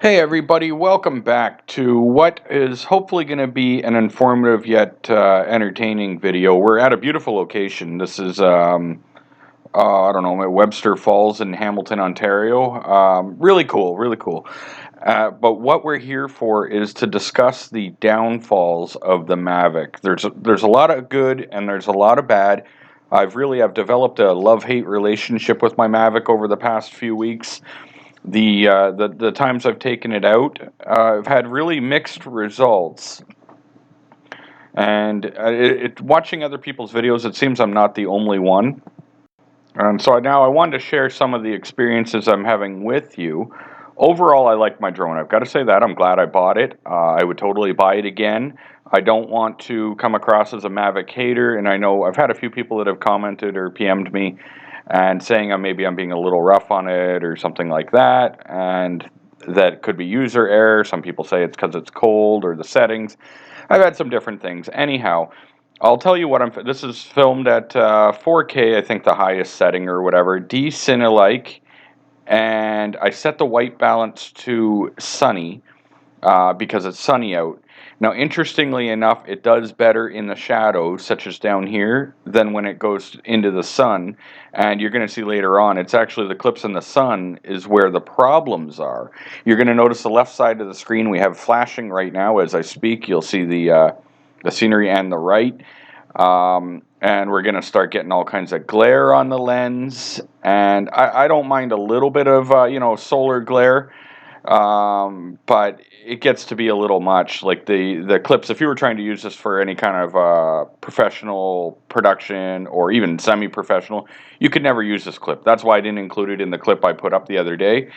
Hey everybody, welcome back to what is hopefully going to be an informative yet entertaining video. We're at a beautiful location. This is, I don't know, Webster Falls in Hamilton, Ontario. Really cool, really cool. But what we're here for is to discuss the downfalls of the Mavic. There's a lot of good and there's a lot of bad. I've developed a love-hate relationship with my Mavic over the past few weeks. The times I've taken it out, I've had really mixed results. And watching other people's videos, it seems I'm not the only one. And so now I wanted to share some of the experiences I'm having with you. Overall, I like my drone. I've got to say that. I'm glad I bought it. I would totally buy it again. I don't want to come across as a Mavic hater, and I know I've had a few people that have commented or PM'd me and saying maybe I'm being a little rough on it or something like that, and that could be user error. Some people say it's because it's cold or the settings. I've had some different things. Anyhow, I'll tell you what this is filmed at 4K, I think the highest setting or whatever, D-Cine-alike, and I set the white balance to sunny because it's sunny out. Now, interestingly enough, it does better in the shadows, such as down here, than when it goes into the sun. And you're going to see later on, it's actually the clips in the sun is where the problems are. You're going to notice the left side of the screen we have flashing right now as I speak. You'll see the scenery and the right. And we're going to start getting all kinds of glare on the lens. And I don't mind a little bit of, solar glare. But it gets to be a little much. Like the clips, if you were trying to use this for any kind of professional production or even semi-professional, you could never use this clip. That's why I didn't include it in the clip I put up the other day,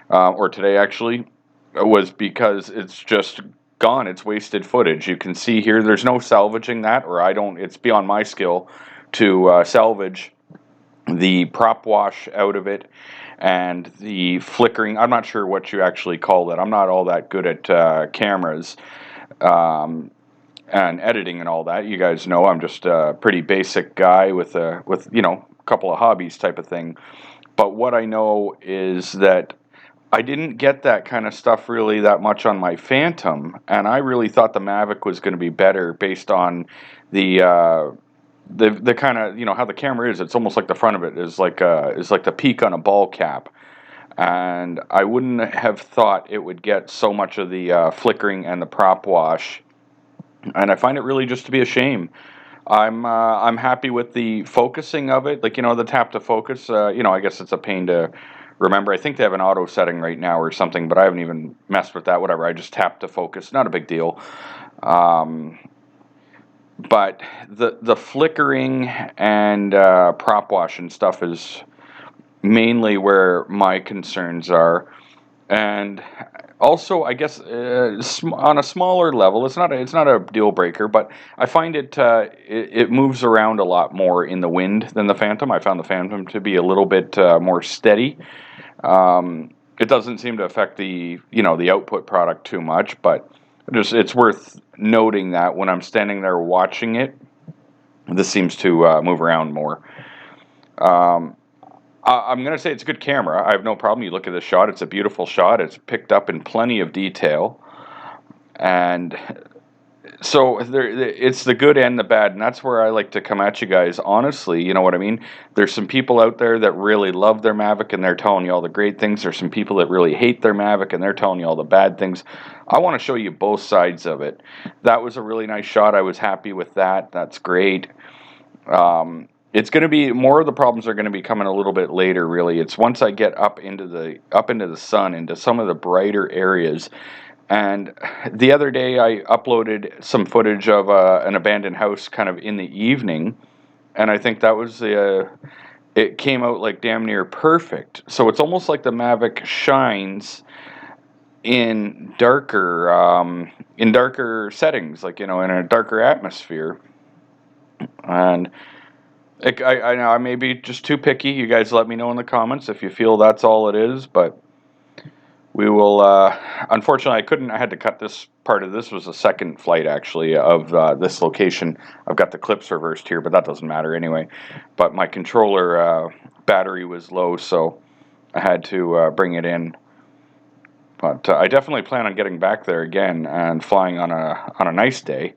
or today actually, was because it's just gone. It's wasted footage. You can see here, there's no salvaging that, or it's beyond my skill to salvage the prop wash out of it and the flickering. I'm not sure what you actually call it. I'm not all that good at cameras and editing and all that. You guys know I'm just a pretty basic guy with a couple of hobbies type of thing. But what I know is that I didn't get that kind of stuff really that much on my Phantom, and I really thought the Mavic was going to be better based on the kind of how the camera is. It's almost like the front of it is like the peak on a ball cap, and I wouldn't have thought it would get so much of the flickering and the prop wash, and I find it really just to be a shame. I'm happy with the focusing of it, like the tap to focus. I guess it's a pain to remember. I think they have an auto setting right now or something, but I haven't even messed with that. Whatever, I just tap to focus. Not a big deal. But the flickering and prop wash and stuff is mainly where my concerns are, and also I guess on a smaller level, it's not a deal breaker, but I find it moves around a lot more in the wind than the Phantom. I found the Phantom to be a little bit more steady. It doesn't seem to affect the output product too much, but it's worth noting that when I'm standing there watching it, this seems to move around more. I'm going to say it's a good camera. I have no problem. You look at the shot, it's a beautiful shot. It's picked up in plenty of detail. And so it's the good and the bad, and that's where I like to come at you guys honestly. You know what I mean? There's some people out there that really love their Mavic and they're telling you all the great things. There's some people that really hate their Mavic and they're telling you all the bad things. I want to show you both sides of it. That was a really nice shot. I was happy with that. That's great. It's going to be more of the problems are going to be coming a little bit later. Really, it's once I get up into the sun, into some of the brighter areas. And the other day I uploaded some footage of an abandoned house kind of in the evening, and I think that was it came out like damn near perfect. So it's almost like the Mavic shines in darker settings, like in a darker atmosphere. And I may be just too picky. You guys let me know in the comments if you feel that's all it is, but we will, unfortunately, I had to cut this part of this. Was the second flight, actually, of this location. I've got the clips reversed here, but that doesn't matter anyway. But my controller battery was low, so I had to bring it in. But I definitely plan on getting back there again and flying on a nice day.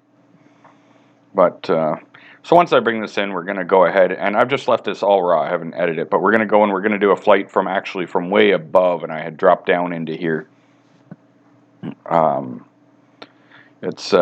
But so once I bring this in, we're going to go ahead, and I've just left this all raw. I haven't edited it, but we're going to go and we're going to do a flight from actually from way above, and I had dropped down into here. It's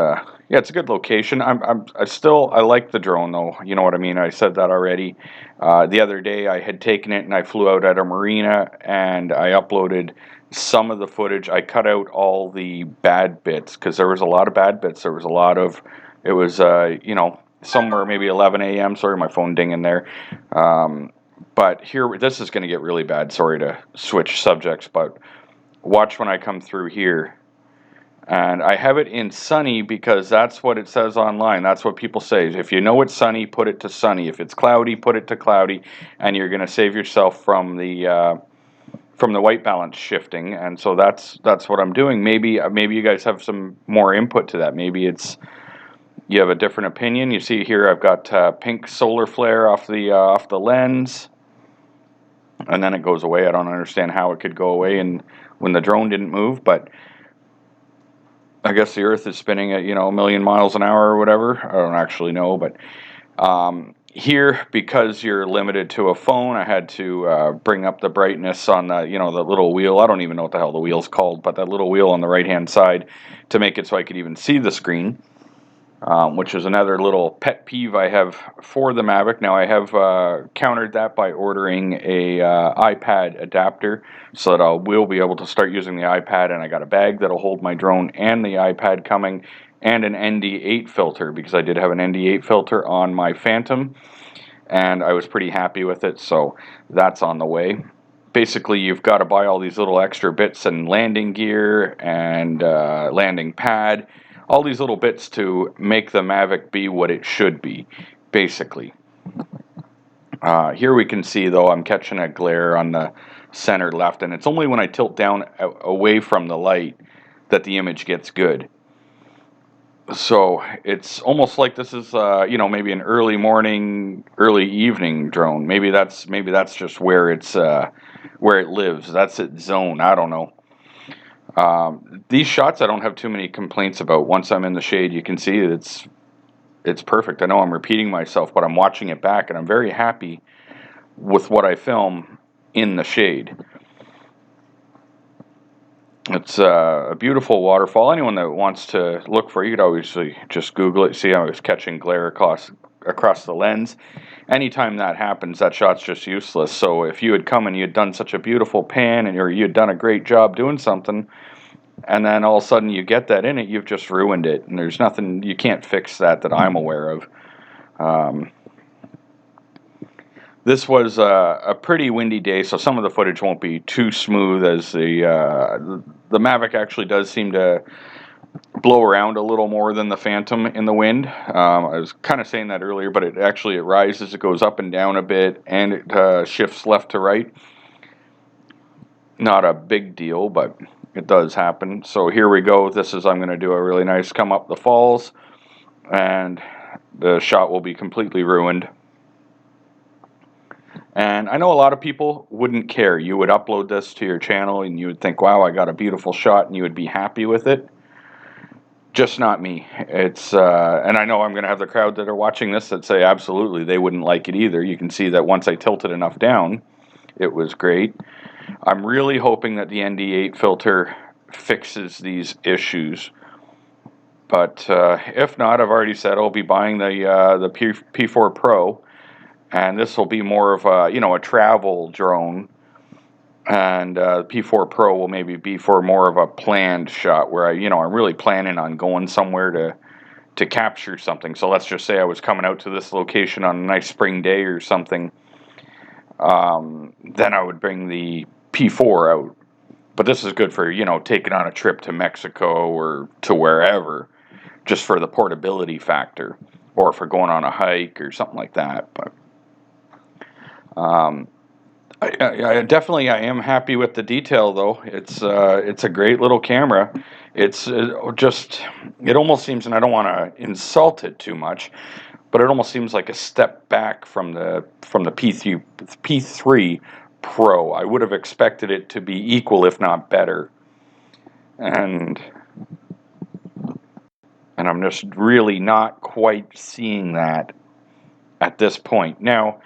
yeah, it's a good location. I like the drone though. You know what I mean? I said that already. The other day I had taken it and I flew out at a marina and I uploaded some of the footage. I cut out all the bad bits because there was a lot of bad bits. There was a lot of it was you know, somewhere maybe 11 a.m. Sorry, my phone dinging there. But here, this is going to get really bad. Sorry to switch subjects, but watch when I come through here. And I have it in sunny because that's what it says online. That's what people say. If you know it's sunny, put it to sunny. If it's cloudy, put it to cloudy, and you're going to save yourself from the white balance shifting. And so that's what I'm doing. Maybe you guys have some more input to that. Maybe it's you have a different opinion. You see here I've got pink solar flare off the lens, and then it goes away. I don't understand how it could go away and when the drone didn't move, but I guess the Earth is spinning at, you know, 1,000,000 miles an hour or whatever. I don't actually know, but here, because you're limited to a phone, I had to bring up the brightness on the, you know, the little wheel. I don't even know what the hell the wheel's called, but that little wheel on the right-hand side to make it so I could even see the screen. Which is another little pet peeve I have for the Mavic. Now I have countered that by ordering a iPad adapter so that I will be able to start using the iPad, and I got a bag that'll hold my drone and the iPad coming, and an ND8 filter because I did have an ND8 filter on my Phantom, and I was pretty happy with it, so that's on the way. Basically, you've got to buy all these little extra bits and landing gear and landing pad, all these little bits to make the Mavic be what it should be, basically. Here we can see, though, I'm catching a glare on the center left, and it's only when I tilt down away from the light that the image gets good. So it's almost like this is, you know, maybe an early morning, early evening drone. Maybe that's just where it's where it lives. That's its zone. I don't know. These shots I don't have too many complaints about. Once I'm in the shade, you can see it's perfect. I know I'm repeating myself, but I'm watching it back, and I'm very happy with what I film in the shade. It's a beautiful waterfall. Anyone that wants to look for it, you could always just Google it. See how it's catching glare across the lens. Anytime that happens, that shot's just useless. So if you had come and you had done such a beautiful pan, and you had done a great job doing something, and then all of a sudden you get that in it, you've just ruined it. And there's nothing, you can't fix that I'm aware of. This was a pretty windy day, so some of the footage won't be too smooth, as the Mavic actually does seem to blow around a little more than the Phantom in the wind. I was kind of saying that earlier, but it rises, it goes up and down a bit, and it shifts left to right. Not a big deal, but it does happen. So here we go. I'm going to do a really nice come up the falls, and the shot will be completely ruined. And I know a lot of people wouldn't care. You would upload this to your channel and you would think, wow, I got a beautiful shot, and you would be happy with it. Just not me. It's and I know I'm going to have the crowd that are watching this that say absolutely they wouldn't like it either. You can see that once I tilted enough down, it was great. I'm really hoping that the ND8 filter fixes these issues. But if not, I've already said I'll be buying the P4 Pro. And this will be more of a, you know, a travel drone, and P4 Pro will maybe be for more of a planned shot where I'm really planning on going somewhere to capture something. So let's just say I was coming out to this location on a nice spring day or something. Then I would bring the P4 out. But this is good for, taking on a trip to Mexico or to wherever, just for the portability factor, or for going on a hike or something like that. But I definitely am happy with the detail, though. It's a great little camera. It almost seems, and I don't want to insult it too much, but it almost seems like a step back from the P3 Pro. I would have expected it to be equal, if not better. and I'm just really not quite seeing that at this point. Now,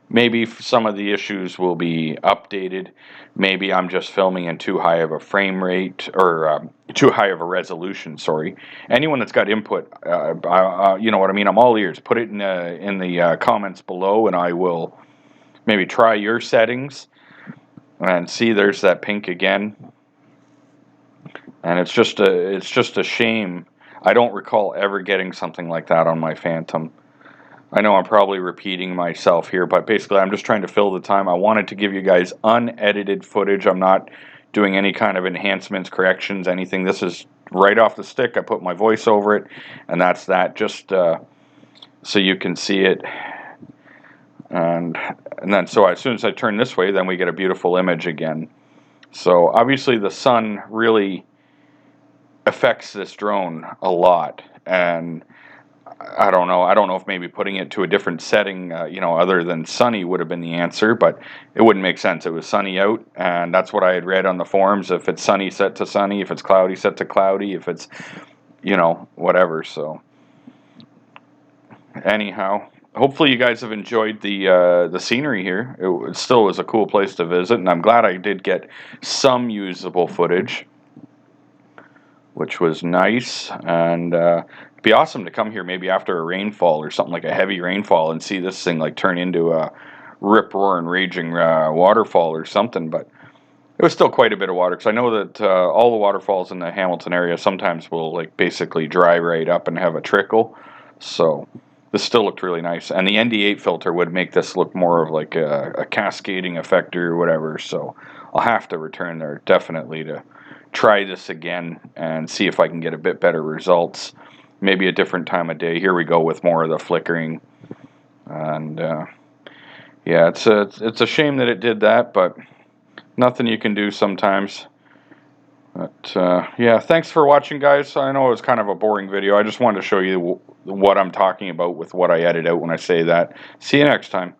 maybe some of the issues will be updated. Maybe I'm just filming in too high of a frame rate, or too high of a resolution. Sorry. Anyone that's got input, you know what I mean. I'm all ears. Put it in the comments below, and I will maybe try your settings and see. There's that pink again, and it's just a shame. I don't recall ever getting something like that on my Phantom. I know I'm probably repeating myself here, but basically I'm just trying to fill the time. I wanted to give you guys unedited footage. I'm not doing any kind of enhancements, corrections, anything. This is right off the stick. I put my voice over it, and that's that, just so you can see it. And then so as soon as I turn this way, then we get a beautiful image again. So obviously the sun really affects this drone a lot, and I don't know if maybe putting it to a different setting, you know, other than sunny would have been the answer, but it wouldn't make sense. It was sunny out, and that's what I had read on the forums. If it's sunny, set to sunny. If it's cloudy, set to cloudy. If it's, you know, whatever. So anyhow, hopefully you guys have enjoyed the scenery here. It still was a cool place to visit, and I'm glad I did get some usable footage, which was nice. And it'd be awesome to come here maybe after a rainfall or something, like a heavy rainfall, and see this thing like turn into a rip-roaring raging waterfall or something. But it was still quite a bit of water, because I know that all the waterfalls in the Hamilton area sometimes will like basically dry right up and have a trickle. So this still looked really nice, and the ND8 filter would make this look more of like a cascading effect or whatever. So I'll have to return there definitely to try this again and see if I can get a bit better results. Maybe a different time of day. Here we go with more of the flickering, and yeah, it's a shame that it did that, but nothing you can do sometimes. But yeah, thanks for watching, guys. I know it was kind of a boring video. I just wanted to show you what I'm talking about with what I edit out when I say that. See you next time.